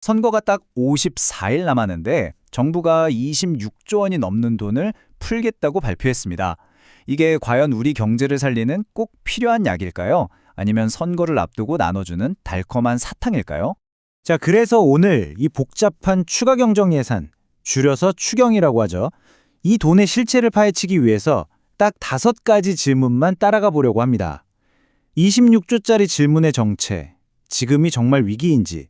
선거가 딱 54일 남았는데 정부가 26조 원이 넘는 돈을 풀겠다고 발표했습니다. 이게 과연 우리 경제를 살리는 꼭 필요한 약일까요? 아니면 선거를 앞두고 나눠주는 달콤한 사탕일까요? 자, 그래서 오늘 이 복잡한 추가 경정 예산, 줄여서 추경이라고 하죠. 이 돈의 실체를 파헤치기 위해서 딱 5가지 질문만 따라가 보려고 합니다. 26조짜리 질문의 정체, 지금이 정말 위기인지,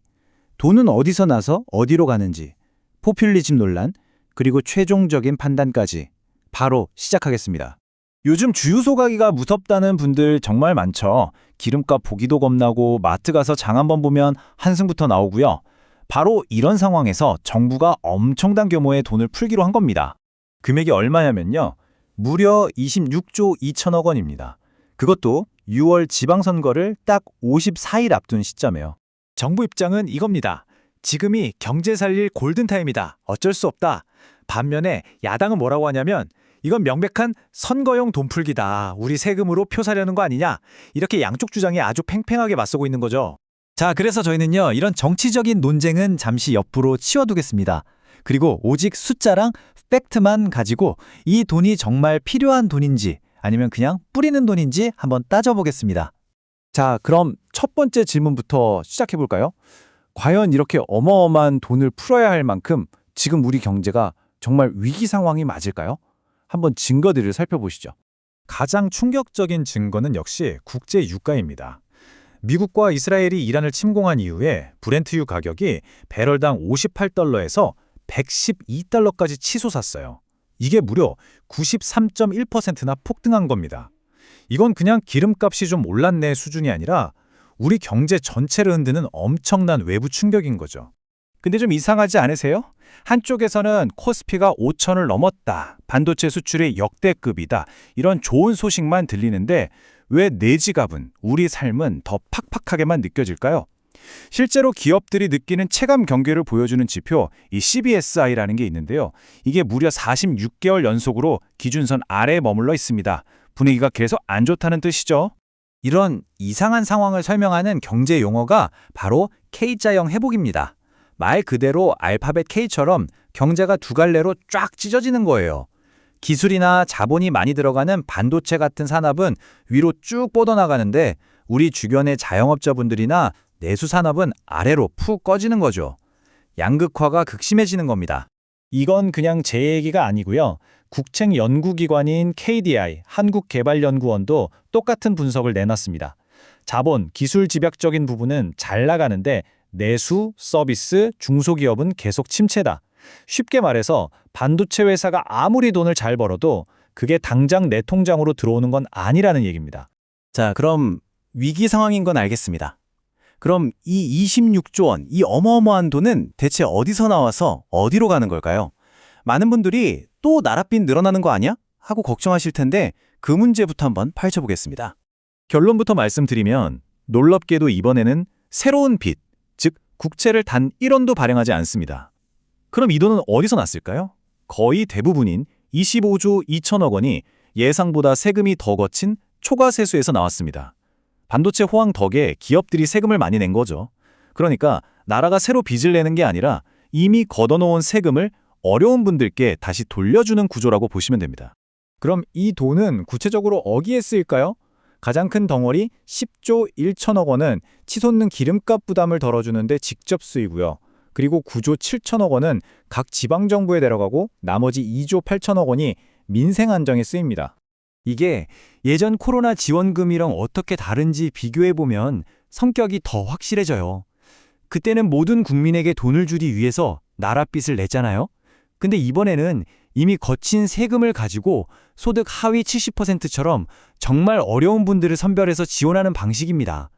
돈은 어디서 나서 어디로 가는지, 포퓰리즘 논란, 그리고 최종적인 판단까지 바로 시작하겠습니다. 요즘 주유소 가기가 무섭다는 분들 정말 많죠. 기름값 보기도 겁나고 마트 가서 장 한번 보면 한승부터 나오고요. 바로 이런 상황에서 정부가 엄청난 규모의 돈을 풀기로 한 겁니다. 금액이 얼마냐면요. 무려 26조 2천억 원입니다. 그것도 6월 지방선거를 딱 54일 앞둔 시점에요. 정부 입장은 이겁니다. 지금이 경제 살릴 골든타임이다. 어쩔 수 없다. 반면에 야당은 뭐라고 하냐면 이건 명백한 선거용 돈 풀기다. 우리 세금으로 표 사려는 거 아니냐. 이렇게 양쪽 주장이 아주 팽팽하게 맞서고 있는 거죠. 자, 그래서 저희는요. 이런 정치적인 논쟁은 잠시 옆으로 치워두겠습니다. 그리고 오직 숫자랑 팩트만 가지고 이 돈이 정말 필요한 돈인지 아니면 그냥 뿌리는 돈인지 한번 따져보겠습니다. 자, 그럼 첫 번째 질문부터 시작해볼까요? 과연 이렇게 어마어마한 돈을 풀어야 할 만큼 지금 우리 경제가 정말 위기 상황이 맞을까요? 한번 증거들을 살펴보시죠. 가장 충격적인 증거는 역시 국제 유가입니다. 미국과 이스라엘이 이란을 침공한 이후에 브렌트유 가격이 배럴당 58달러에서 112달러까지 치솟았어요. 이게 무려 93.1%나 폭등한 겁니다. 이건 그냥 기름값이 좀 올랐네 수준이 아니라 우리 경제 전체를 흔드는 엄청난 외부 충격인 거죠. 근데 좀 이상하지 않으세요? 한쪽에서는 코스피가 5천을 넘었다, 반도체 수출이 역대급이다, 이런 좋은 소식만 들리는데 왜 내 지갑은, 우리 삶은 더 팍팍하게만 느껴질까요? 실제로 기업들이 느끼는 체감 경계를 보여주는 지표, 이 CBSI라는 게 있는데요. 이게 무려 46개월 연속으로 기준선 아래에 머물러 있습니다. 분위기가 계속 안 좋다는 뜻이죠. 이런 이상한 상황을 설명하는 경제 용어가 바로 K자형 회복입니다. 말 그대로 알파벳 K처럼 경제가 두 갈래로 쫙 찢어지는 거예요. 기술이나 자본이 많이 들어가는 반도체 같은 산업은 위로 쭉 뻗어나가는데 우리 주변의 자영업자분들이나 내수 산업은 아래로 푹 꺼지는 거죠. 양극화가 극심해지는 겁니다. 이건 그냥 제 얘기가 아니고요. 국책 연구기관인 KDI, 한국개발연구원도 똑같은 분석을 내놨습니다. 자본, 기술 집약적인 부분은 잘 나가는데 내수, 서비스, 중소기업은 계속 침체다. 쉽게 말해서 반도체 회사가 아무리 돈을 잘 벌어도 그게 당장 내 통장으로 들어오는 건 아니라는 얘기입니다. 자, 그럼 위기 상황인 건 알겠습니다. 그럼 이 26조 원, 이 어마어마한 돈은 대체 어디서 나와서 어디로 가는 걸까요? 많은 분들이 또 나랏빚 늘어나는 거 아니야? 하고 걱정하실 텐데 그 문제부터 한번 파헤쳐보겠습니다. 결론부터 말씀드리면 놀랍게도 이번에는 새로운 빚, 즉 국채를 단 1원도 발행하지 않습니다. 그럼 이 돈은 어디서 났을까요? 거의 대부분인 25조 2천억 원이 예상보다 세금이 더 거친 초과세수에서 나왔습니다. 반도체 호황 덕에 기업들이 세금을 많이 낸 거죠. 그러니까 나라가 새로 빚을 내는 게 아니라 이미 걷어놓은 세금을 어려운 분들께 다시 돌려주는 구조라고 보시면 됩니다. 그럼 이 돈은 구체적으로 어디에 쓰일까요? 가장 큰 덩어리 10조 1천억 원은 치솟는 기름값 부담을 덜어주는데 직접 쓰이고요. 그리고 9조 7천억 원은 각 지방정부에 내려가고 나머지 2조 8천억 원이 민생 안정에 쓰입니다. 이게 예전 코로나 지원금이랑 어떻게 다른지 비교해보면 성격이 더 확실해져요. 그때는 모든 국민에게 돈을 주기 위해서 나랏빚을 냈잖아요. 근데 이번에는 이미 거친 세금을 가지고 소득 하위 70%처럼 정말 어려운 분들을 선별해서 지원하는 방식입니다.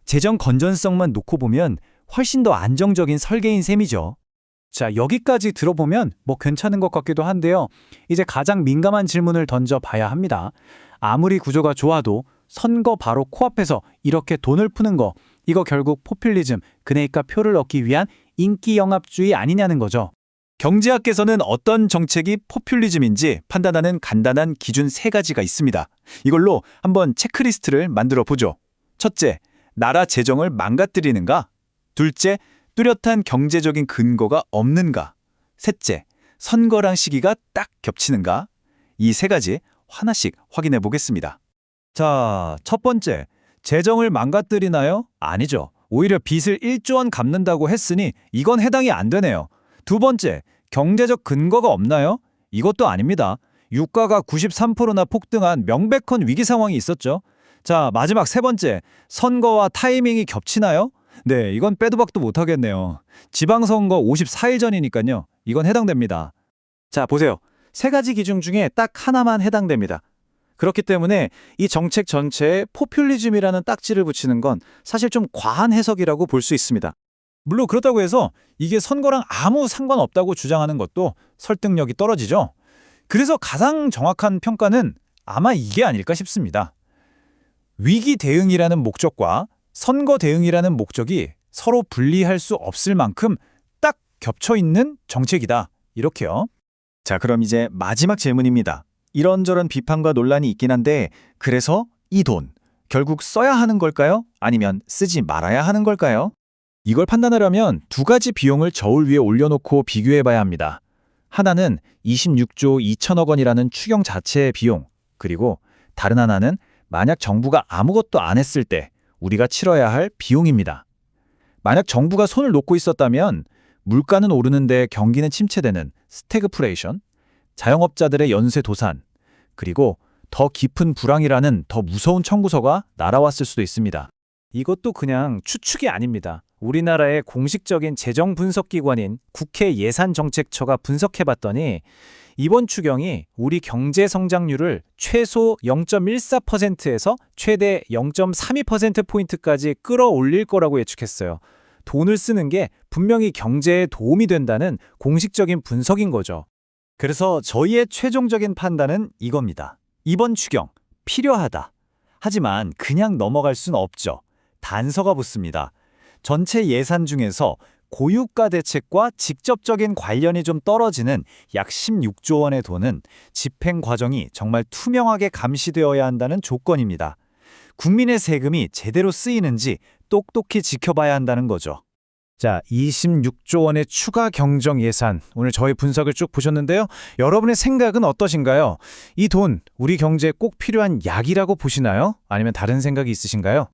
재정 건전성만 놓고 보면 훨씬 더 안정적인 설계인 셈이죠. 자, 여기까지 들어보면 뭐 괜찮은 것 같기도 한데요. 이제 가장 민감한 질문을 던져봐야 합니다. 아무리 구조가 좋아도 선거 바로 코앞에서 이렇게 돈을 푸는 거, 이거 결국 포퓰리즘, 그러니까 표를 얻기 위한 인기 영합주의 아니냐는 거죠. 경제학에서는 어떤 정책이 포퓰리즘인지 판단하는 간단한 기준 3가지가 있습니다. 이걸로 한번 체크리스트를 만들어 보죠. 첫째, 나라 재정을 망가뜨리는가? 둘째, 뚜렷한 경제적인 근거가 없는가? 셋째, 선거랑 시기가 딱 겹치는가? 이 세 가지 하나씩 확인해 보겠습니다. 자, 첫 번째, 재정을 망가뜨리나요? 아니죠. 오히려 빚을 1조 원 갚는다고 했으니 이건 해당이 안 되네요. 두 번째, 경제적 근거가 없나요? 이것도 아닙니다. 유가가 93%나 폭등한 명백한 위기 상황이 있었죠. 자, 마지막 세 번째, 선거와 타이밍이 겹치나요? 네, 이건 빼도 박도 못하겠네요. 지방선거 54일 전이니까요. 이건 해당됩니다. 자, 보세요. 세 가지 기준 중에 딱 하나만 해당됩니다. 그렇기 때문에 이 정책 전체에 포퓰리즘이라는 딱지를 붙이는 건 사실 좀 과한 해석이라고 볼 수 있습니다. 물론 그렇다고 해서 이게 선거랑 아무 상관없다고 주장하는 것도 설득력이 떨어지죠. 그래서 가장 정확한 평가는 아마 이게 아닐까 싶습니다. 위기 대응이라는 목적과 선거 대응이라는 목적이 서로 분리할 수 없을 만큼 딱 겹쳐 있는 정책이다. 이렇게요. 자, 그럼 이제 마지막 질문입니다. 이런저런 비판과 논란이 있긴 한데 그래서 이 돈 결국 써야 하는 걸까요? 아니면 쓰지 말아야 하는 걸까요? 이걸 판단하려면 두 가지 비용을 저울 위에 올려놓고 비교해봐야 합니다. 하나는 26조 2천억 원이라는 추경 자체의 비용, 그리고 다른 하나는 만약 정부가 아무것도 안 했을 때 우리가 치러야 할 비용입니다. 만약 정부가 손을 놓고 있었다면 물가는 오르는데 경기는 침체되는 스태그플레이션, 자영업자들의 연쇄 도산, 그리고 더 깊은 불황이라는 더 무서운 청구서가 날아왔을 수도 있습니다. 이것도 그냥 추측이 아닙니다. 우리나라의 공식적인 재정 분석기관인 국회 예산정책처가 분석해봤더니 이번 추경이 우리 경제 성장률을 최소 0.14%에서 최대 0.32%포인트까지 끌어올릴 거라고 예측했어요. 돈을 쓰는 게 분명히 경제에 도움이 된다는 공식적인 분석인 거죠. 그래서 저희의 최종적인 판단은 이겁니다. 이번 추경 필요하다. 하지만 그냥 넘어갈 순 없죠. 단서가 붙습니다. 전체 예산 중에서 고유가 대책과 직접적인 관련이 좀 떨어지는 약 16조 원의 돈은 집행 과정이 정말 투명하게 감시되어야 한다는 조건입니다. 국민의 세금이 제대로 쓰이는지 똑똑히 지켜봐야 한다는 거죠. 자, 26조 원의 추가 경정 예산. 오늘 저희 분석을 쭉 보셨는데요. 여러분의 생각은 어떠신가요? 이 돈, 우리 경제에 꼭 필요한 약이라고 보시나요? 아니면 다른 생각이 있으신가요?